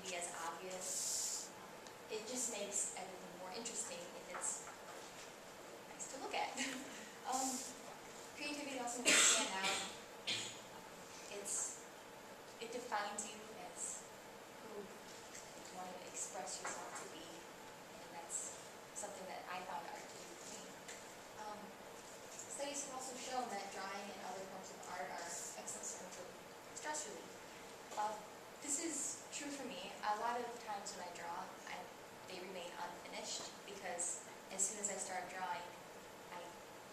be as obvious. It just makes everything more interesting if it's nice to look at. Creativity also makes you stand out. It defines you as who you want to express yourself to be, and that's something that I found art to do for me. Studies have also shown that drawing and other forms of art are excellent sources of stress relief. This is true for me. A lot of times when I draw, they remain unfinished because as soon as I start drawing, I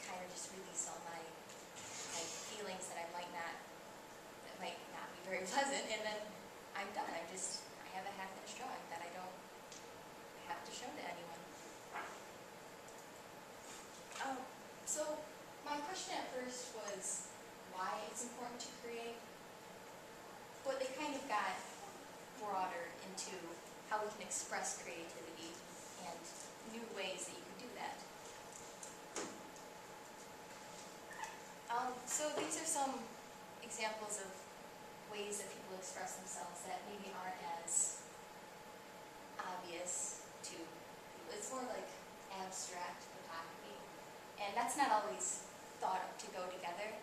kind of just release all my feelings that might not be very pleasant, and then I'm done. I have a half-finished drawing that I don't have to show to anyone. So my question at first was why it's important to create, but it kind of got broader into how we can express creativity and new ways that you can do that. So these are some examples of ways that people express themselves that maybe aren't as obvious to people. It's more like abstract photography, and that's not always thought to go together.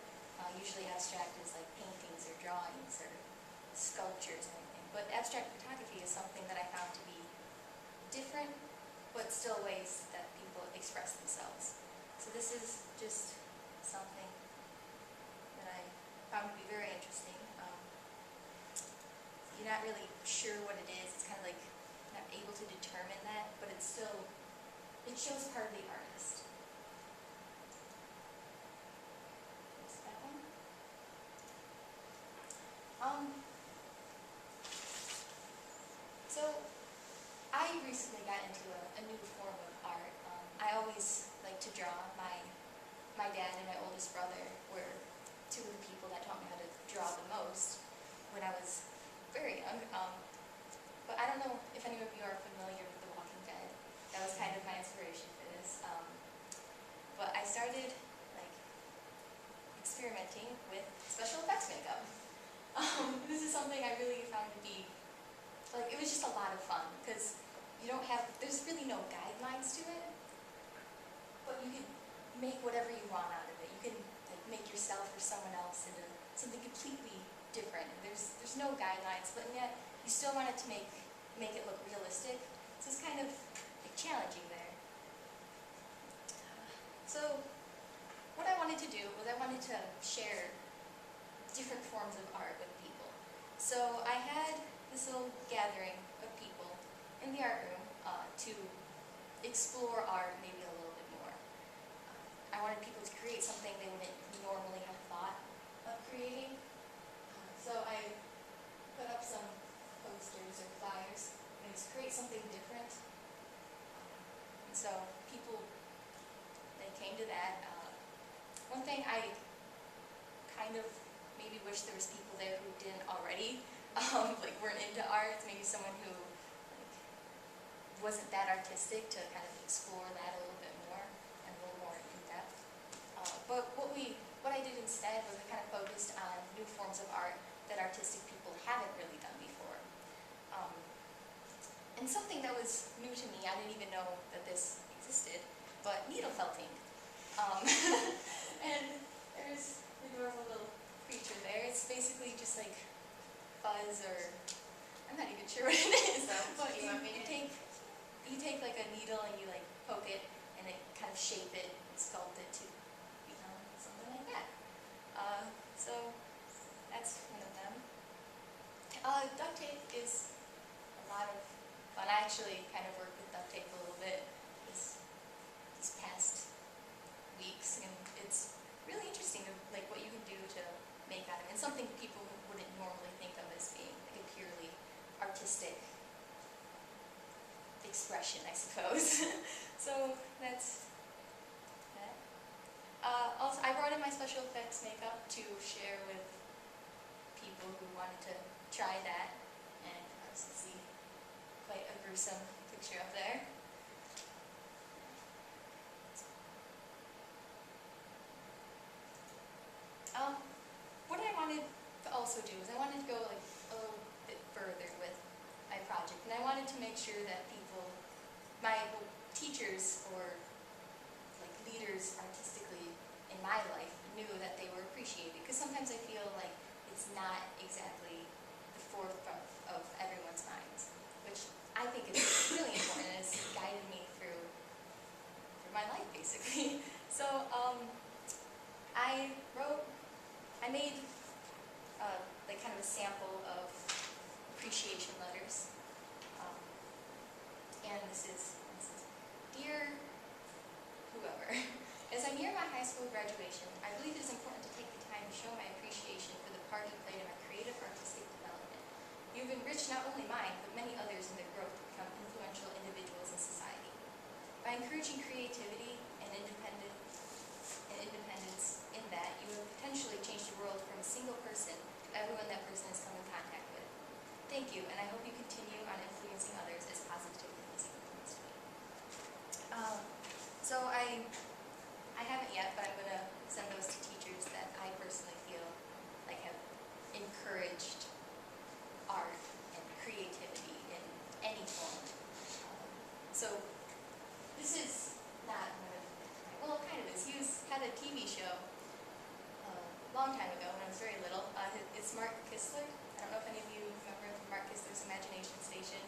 Usually abstract is like paintings or drawings or sculptures and everything, but abstract photography is something that I found to be different, but still ways that people express themselves. So this is just something that I found to be very interesting. You're not really sure what it is. It's kind of like not able to determine that, but it shows part of the artist. There's that one. So I recently got into a new form of art. I always like to draw. My dad and my oldest brother were two of the people that taught me how to draw the most when I was very young. But I don't know if any of you are familiar with The Walking Dead. That was kind of my inspiration for this. But I started experimenting with special effects makeup. This is something I really found to be, it was just a lot of fun because there's really no guidelines to it, but you can make whatever you want out of it. You can make yourself or someone else into something completely different. There's no guidelines, but yet you still wanted to make it look realistic. So it's kind of challenging there. So what I wanted to do was I wanted to share different forms of art with people. So I had this little gathering of people in the art room to explore art maybe a little bit more. I wanted people to create something they wouldn't normally have thought of creating. So I put up some posters or flyers, and it was create something different. And so people, they came to that. One thing I kind of maybe wish there was people there who didn't already, weren't into art. Maybe someone who wasn't that artistic to kind of explore that a little bit more and a little more in depth. But what I did instead was I kind of focused on new forms of art that artistic people haven't really done before. And something that was new to me, I didn't even know that this existed, but needle felting. And there's the adorable little creature there. It's basically just like fuzz, or I'm not even sure what it is. So, but you want me to you take like a needle and you poke it and it kind of shape it and sculpt it to become something like that. So that's one of them. Duct tape is a lot of fun. I actually kind of worked with duct tape a little bit these past weeks, and it's really interesting what you can do to make out of it, and something people wouldn't normally think of as being a purely artistic expression, I suppose. So that's that. Also, I brought in my special effects makeup to share with people who wanted to try that, and as you can see, quite a gruesome picture up there. What I wanted to also do is I wanted to go a little bit further with my project. project, and I wanted to make sure that people, my teachers or like leaders artistically in my life knew that they were appreciated, because sometimes I feel like it's not exactly the forefront of everyone's minds, which I think is really important and has guided me through my life basically. So I made like kind of a sample of appreciation letters, and this is Dear whoever. As I near my high school graduation, I believe it is important to take the time to show my appreciation for the part you played in my creative artistic development. You've enriched not only mine, but many others in their growth to become influential individuals in society. By encouraging creativity and independence in that, you have potentially changed the world from a single person to everyone that person has come in contact with. Thank you, and I hope you continue on influencing others as positively as you influenced me. So I haven't yet, but I'm going to send those to teachers that I personally feel like have encouraged art and creativity in any form. So this is not one of my, well, it kind of is. He had a TV show a long time ago when I was very little. It's Mark Kistler. I don't know if any of you remember Mark Kistler's Imagination Station.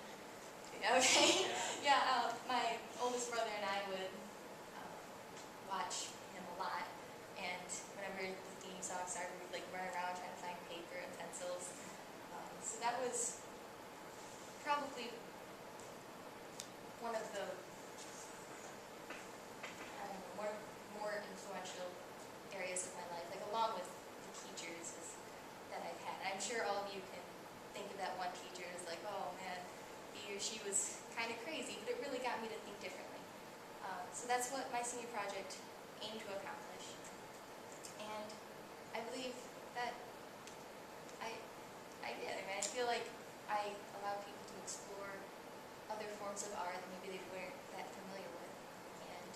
Okay. Yeah, my oldest brother and I would watch him a lot, and whenever the theme song started, we'd like run around trying to find paper and pencils. So that was probably one of the more influential areas of my life, like along with the teachers that I've had. I'm sure all of you can think of that one teacher as like, oh man, he or she was kind of crazy, but it really got me to think differently. So that's what my senior project aimed to accomplish. And I believe that I did. I mean, I feel like I allowed people to explore other forms of art that maybe they weren't that familiar with, and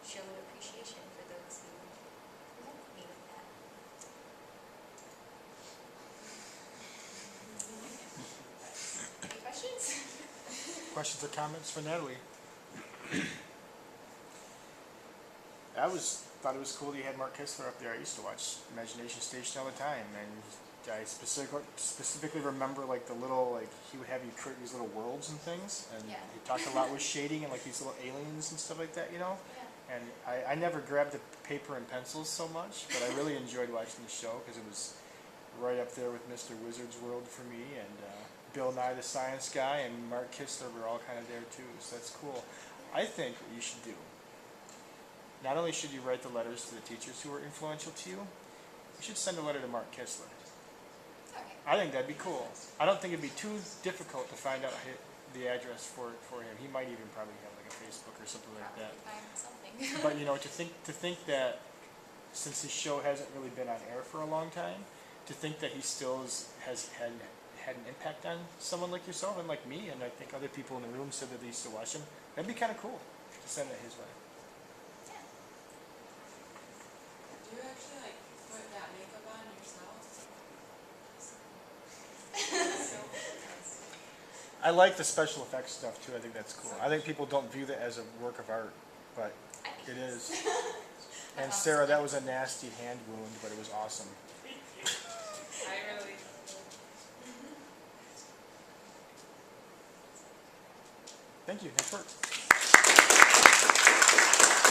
showed appreciation for those who helped me with that. Any questions? Questions or comments for Natalie? I thought it was cool that you had Mark Kistler up there. I used to watch Imagination Station all the time, and I specifically remember like the little, like he would have you create these little worlds and things, and Yeah. he talked a lot with shading and like these little aliens and stuff like that, you know. Yeah. And I never grabbed the paper and pencils so much, but I really enjoyed watching the show because it was right up there with Mr. Wizard's World for me, and Bill Nye the Science Guy and Mark Kistler were all kind of there too, so that's cool. I think what you should do, not only should you write the letters to the teachers who were influential to you, you should send a letter to Mark Kistler. Okay. I think that'd be cool. I don't think it'd be too difficult to find out the address for him. He might even probably have like a Facebook or something like that. Find something. But you know, to think that since his show hasn't really been on air for a long time, to think that he still has had an impact on someone like yourself and like me, and I think other people in the room said that they used to watch him, that'd be kind of cool to send it his way. Yeah. Do you actually like put that makeup on yourself? I like the special effects stuff too. I think that's cool. I think people don't view that as a work of art, but it is. And Sarah, that was a nasty hand wound, but it was awesome. I really. Thank you. Nice work.